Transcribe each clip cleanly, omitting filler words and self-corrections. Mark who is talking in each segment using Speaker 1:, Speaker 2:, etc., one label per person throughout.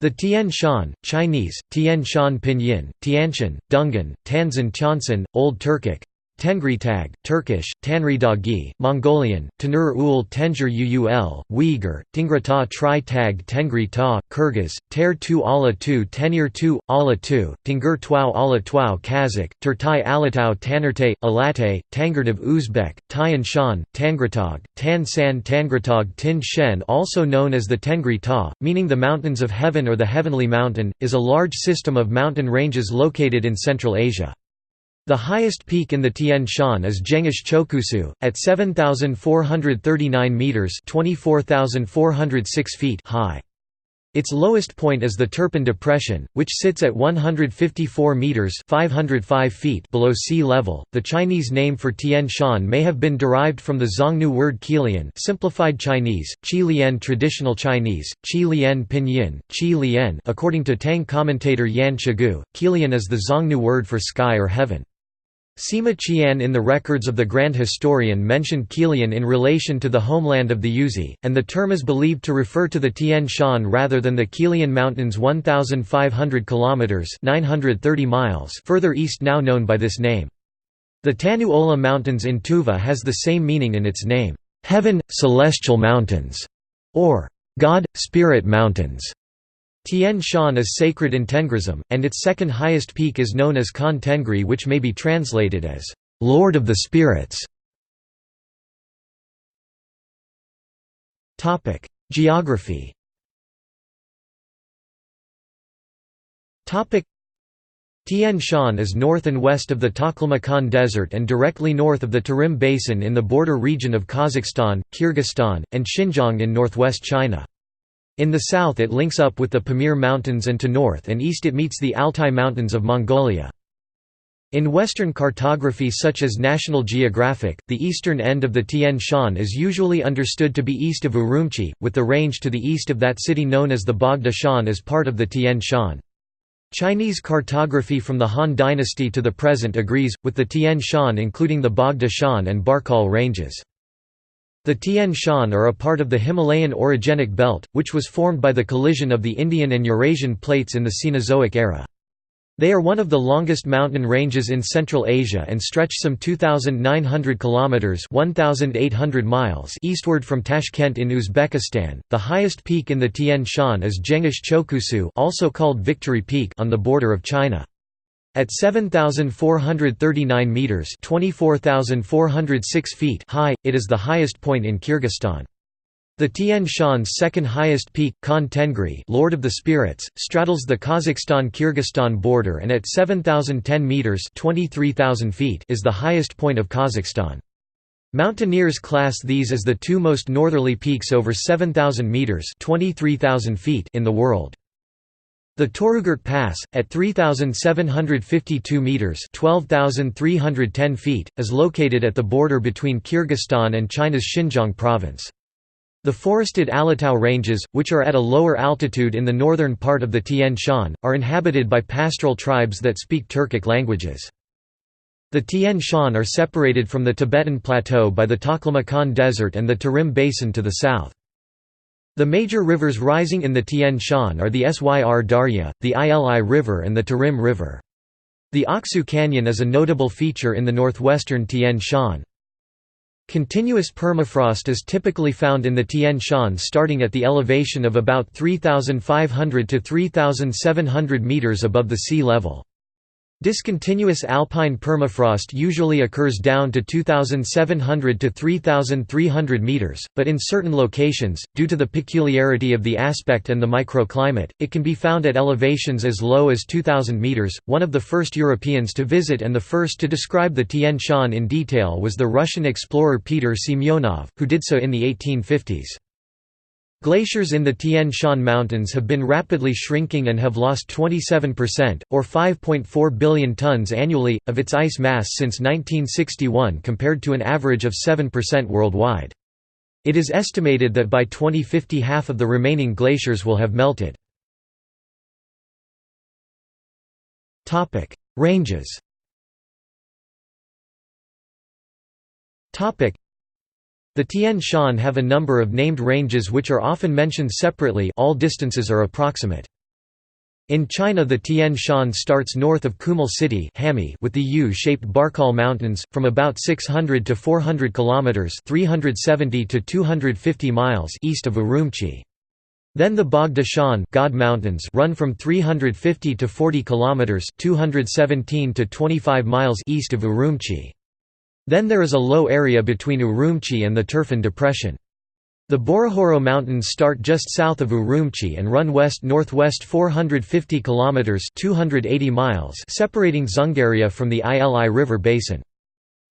Speaker 1: The Tian Shan, Chinese, Tian Shan Pinyin, Tianshan, Dungan, Tanzan Tiansan, Old Turkic, Tengritag, Turkish, Tanri-Dagi, Mongolian, Tanur ul Tenjur Uul, Uyghur, Tingrata Tri Tag Tengri Ta, Kyrgyz, Ter Tu Ala Tu Tenir Tu, Ala Tu, Tingur Twau Ala Twau Kazakh, Turtai Alatau Tanerte, Alate, Tangerdav Uzbek, Tian Shan, Tangratog, Tan San Tangratog Tin Shen, also known as the Tengri Ta, meaning the Mountains of Heaven or the Heavenly Mountain, is a large system of mountain ranges located in Central Asia. The highest peak in the Tian Shan is Jengish Chokusu, at 7,439 metres (24,406 feet) high. Its lowest point is the Turpan Depression, which sits at 154 metres (505 feet) below sea level. The Chinese name for Tian Shan may have been derived from the Xiongnu word Qilian, simplified Chinese, Qi Lian traditional Chinese, Qi Lian pinyin, Qi Lian. According to Tang commentator Yan Shigu, Qilian is the Xiongnu word for sky or heaven. Sima Qian in the records of the Grand Historian mentioned Qilian in relation to the homeland of the Yuezhi, and the term is believed to refer to the Tian Shan rather than the Qilian Mountains 1,500 km (930 miles) further east now known by this name. The Tanu Ola Mountains in Tuva has the same meaning in its name, "Heaven, Celestial Mountains", or "God, Spirit Mountains". Tian Shan is sacred in Tengrism, and its second highest peak is known as Khan Tengri, which may be translated as "Lord of the Spirits". Geography. Tian Shan is north and west of the Taklamakan Desert and directly north of the Tarim Basin in the border region of Kazakhstan, Kyrgyzstan, and Xinjiang in northwest China. In the south it links up with the Pamir Mountains, and to north and east it meets the Altai Mountains of Mongolia. In Western cartography such as National Geographic, the eastern end of the Tian Shan is usually understood to be east of Urumqi, with the range to the east of that city known as the Bogda Shan as part of the Tian Shan. Chinese cartography from the Han Dynasty to the present agrees, with the Tian Shan including the Bogda Shan and Barkal ranges. The Tian Shan are a part of the Himalayan orogenic belt, which was formed by the collision of the Indian and Eurasian plates in the Cenozoic era. They are one of the longest mountain ranges in Central Asia and stretch some 2,900 kilometers (1,800 miles) eastward from Tashkent in Uzbekistan. The highest peak in the Tian Shan is Jengish Chokusu, also called Victory Peak, on the border of China. At 7,439 meters (24,406 feet) high, it is the highest point in Kyrgyzstan. The Tian Shan's second highest peak, Khan Tengri, Lord of the Spirits, straddles the Kazakhstan-Kyrgyzstan border and at 7,010 meters (23,000 feet) is the highest point of Kazakhstan. Mountaineers class these as the two most northerly peaks over 7,000 meters (23,000 feet) in the world. The Torugurt Pass, at 3,752 metres (12,310 feet), is located at the border between Kyrgyzstan and China's Xinjiang province. The forested Alatau Ranges, which are at a lower altitude in the northern part of the Tian Shan, are inhabited by pastoral tribes that speak Turkic languages. The Tian Shan are separated from the Tibetan Plateau by the Taklamakan Desert and the Tarim Basin to the south. The major rivers rising in the Tian Shan are the Syr Darya, the Ili River and the Tarim River. The Aksu Canyon is a notable feature in the northwestern Tian Shan. Continuous permafrost is typically found in the Tian Shan starting at the elevation of about 3,500 to 3,700 meters above the sea level. Discontinuous alpine permafrost usually occurs down to 2,700 to 3,300 meters, but in certain locations, due to the peculiarity of the aspect and the microclimate, it can be found at elevations as low as 2,000 meters. One of the first Europeans to visit and the first to describe the Tian Shan in detail was the Russian explorer Peter Semyonov, who did so in the 1850s. Glaciers in the Tian Shan Mountains have been rapidly shrinking and have lost 27%, or 5.4 billion tons annually, of its ice mass since 1961 compared to an average of 7% worldwide. It is estimated that by 2050 half of the remaining glaciers will have melted. Ranges. The Tian Shan have a number of named ranges which are often mentioned separately. All distances are approximate. In China, the Tian Shan starts north of Kumul City with the U-shaped Barkal Mountains, from about 600 to 400 kilometers (370 to 250 miles) east of Urumqi. Then the Bagda Shan God Mountains run from 350 to 40 kilometers (217 to 25 miles) east of Urumqi. Then there is a low area between Urumqi and the Turfan Depression. The Borohoro Mountains start just south of Urumqi and run west-northwest 450 kilometers (280 miles), separating Dzungaria from the Ili River basin.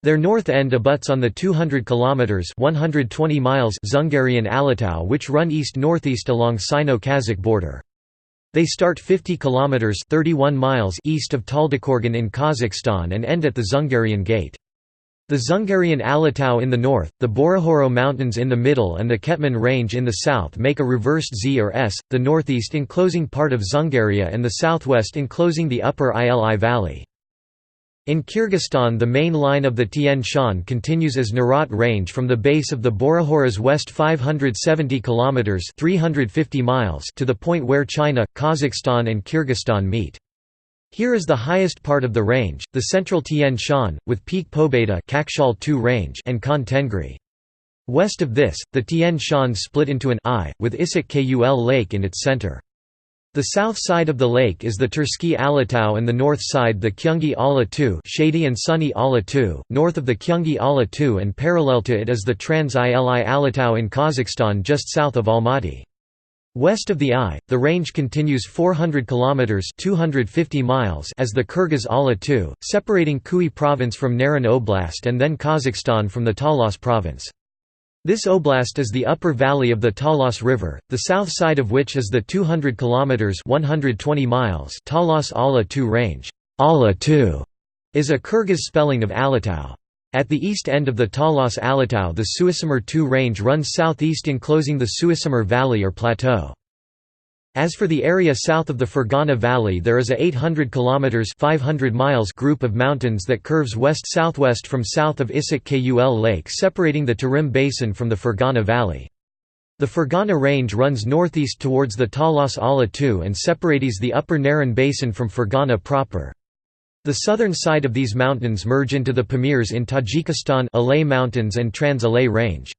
Speaker 1: Their north end abuts on the 200 kilometers (120 miles) Dzungarian Alatau, which run east-northeast along Sino-Kazakh border. They start 50 kilometers (31 miles) east of Taldykorgan in Kazakhstan and end at the Dzungarian Gate. The Dzungarian Alatau in the north, the Borohoro Mountains in the middle and the Ketman Range in the south make a reversed Z or S, the northeast enclosing part of Dzungaria and the southwest enclosing the upper Ili Valley. In Kyrgyzstan, the main line of the Tian Shan continues as Narat Range from the base of the Borohoras west 570 kilometers (350 miles) to the point where China, Kazakhstan and Kyrgyzstan meet. Here is the highest part of the range, the central Tian Shan, with Peak Pobeda range and Khan Tengri. West of this, the Tian Shan split into an I, with Isak Kul Lake in its center. The south side of the lake is the Tersky Alatau and the north side the Kyungi Ala-2 shady and sunny Ala-2, north of the Kyungi Ala-2 and parallel to it is the Trans-Ili Alatau in Kazakhstan just south of Almaty. West of the I, the range continues 400 kilometers (250 miles) as the Kyrgyz Ala-2, separating Kui province from Naran Oblast and then Kazakhstan from the Talas province. This oblast is the upper valley of the Talas River, the south side of which is the 200 kilometers (120 miles) Talas Ala-2 range. Ala-2 is a Kyrgyz spelling of Alatau. At the east end of the Talas Alatau, the Suisamur 2 range runs southeast enclosing the Suisamur Valley or plateau. As for the area south of the Fergana Valley, there is a 800 kilometers (500 miles) group of mountains that curves west-southwest from south of Isak Kul Lake, separating the Tarim Basin from the Fergana Valley. The Fergana Range runs northeast towards the Talas Ala-2 and separates the upper Naran Basin from Fergana proper. The southern side of these mountains merge into the Pamirs in Tajikistan, Alay Mountains and Trans-Alay Range.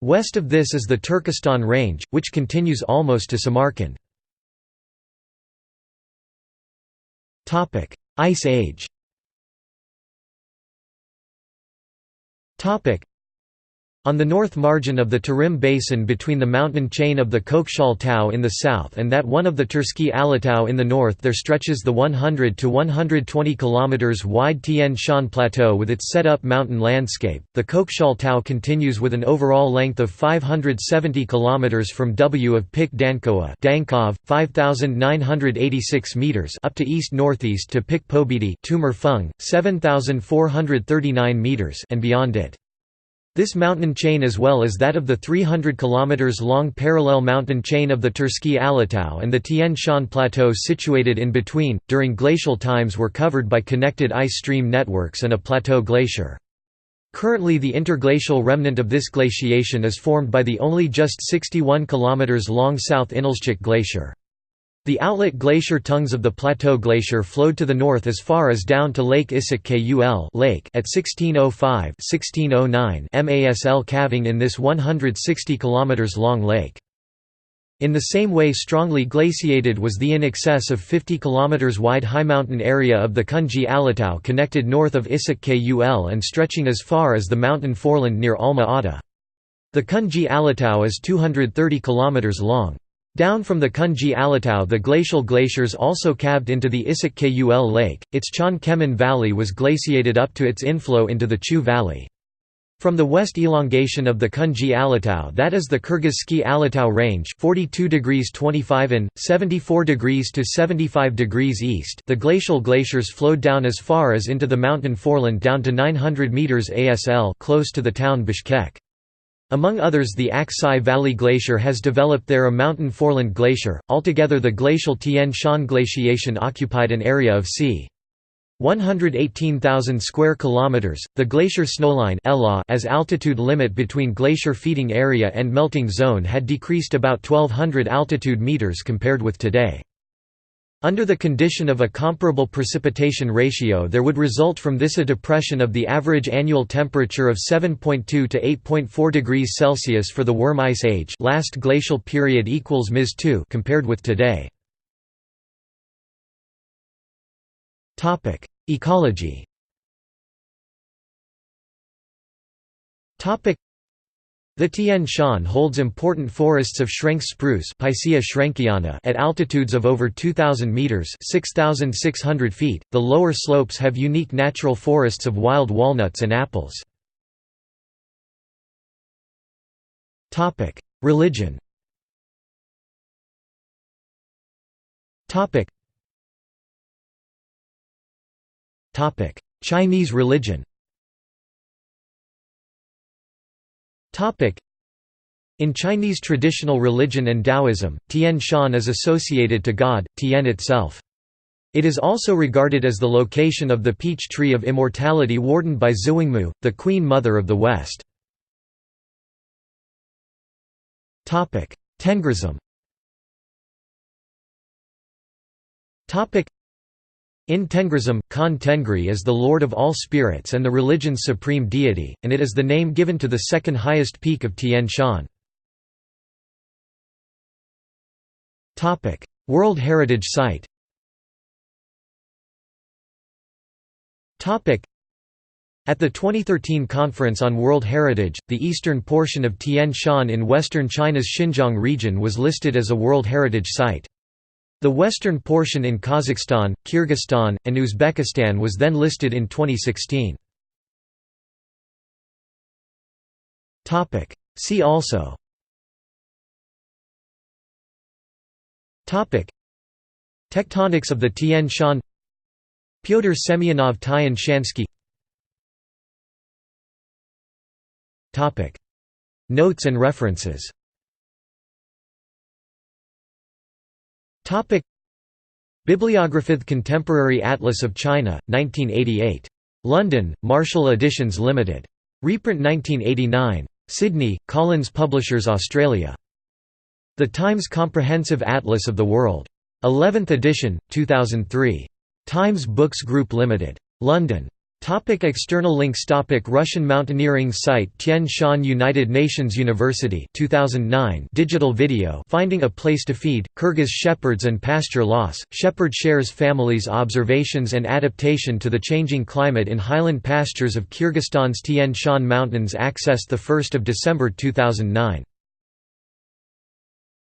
Speaker 1: West of this is the Turkestan Range, which continues almost to Samarkand. Ice Age. On the north margin of the Tarim Basin between the mountain chain of the Kokshal Tau in the south and that one of the Tersky Alatau in the north there stretches the 100 to 120 km wide Tian Shan Plateau with its set-up mountain landscape. The Kokshal Tau continues with an overall length of 570 km from W of Pik Dankoa Dankov, 5,986 meters up to east-northeast to Pik Pobedi Tumor Fung, 7,439 meters and beyond it. This mountain chain as well as that of the 300 km long parallel mountain chain of the Tersky Alatau and the Tian Shan Plateau situated in between, during glacial times were covered by connected ice stream networks and a plateau glacier. Currently the interglacial remnant of this glaciation is formed by the only just 61 km long South Inalschik Glacier. The outlet glacier tongues of the Plateau Glacier flowed to the north as far as down to Lake Isak Kul Lake at 1605–1609 MASL calving in this 160 km long lake. In the same way strongly glaciated was the in excess of 50 km wide high mountain area of the Kunji Alatau connected north of Isak Kul and stretching as far as the mountain foreland near Alma-Ata. The Kunji Alatau is 230 km long. Down from the Kunji Alatau the glacial glaciers also calved into the Isak Kul Lake. Its Chan Kemen Valley was glaciated up to its inflow into the Chu Valley. From the west elongation of the Kunji Alatau, that is the Kyrgyzsky Alatau range, 42 degrees 25 in, 74 degrees to 75 degrees east, the glacial glaciers flowed down as far as into the mountain foreland down to 900 meters ASL close to the town Bishkek. Among others, the Aksai Valley Glacier has developed there a mountain foreland glacier. Altogether, the glacial Tian Shan glaciation occupied an area of c. 118,000 square kilometers. The glacier snowline as altitude limit between glacier feeding area and melting zone had decreased about 1200 altitude meters compared with today. Under the condition of a comparable precipitation ratio, there would result from this a depression of the average annual temperature of 7.2 to 8.4 degrees Celsius for the Worm Ice Age, last glacial period equals Ms2 compared with today. Topic: Ecology. Topic: The Tian Shan holds important forests of Schrenk spruce Picea schrenkiana at altitudes of over 2,000 meters (6,600 feet). The lower slopes have unique natural forests of wild walnuts and apples. Topic: Religion. Topic: Chinese religion. In Chinese traditional religion and Taoism, Tian Shan is associated to God, Tian itself. It is also regarded as the location of the peach tree of immortality wardened by Zhuangmu, the Queen Mother of the West. Tengrism. In Tengrism, Khan Tengri is the Lord of all spirits and the religion's supreme deity, and it is the name given to the second highest peak of Tian Shan. World Heritage Site. At the 2013 Conference on World Heritage, the eastern portion of Tian Shan in western China's Xinjiang region was listed as a World Heritage Site. The western portion in Kazakhstan, Kyrgyzstan, and Uzbekistan was then listed in 2016. See also: Tectonics of the Tian Shan, Pyotr Semyonov Tian Shansky. Notes and references. Bibliography: Contemporary Atlas of China, 1988. London, Marshall Editions Limited. Reprint 1989. Sydney, Collins Publishers Australia. The Times Comprehensive Atlas of the World. 11th edition, 2003. Times Books Group Limited. London. External links. Russian mountaineering site Tian Shan, United Nations University 2009 digital video Finding a Place to Feed, Kyrgyz Shepherds and Pasture Loss, Shepherd Shares Families Observations and Adaptation to the Changing Climate in Highland Pastures of Kyrgyzstan's Tian Shan Mountains. Accessed 1 December 2009.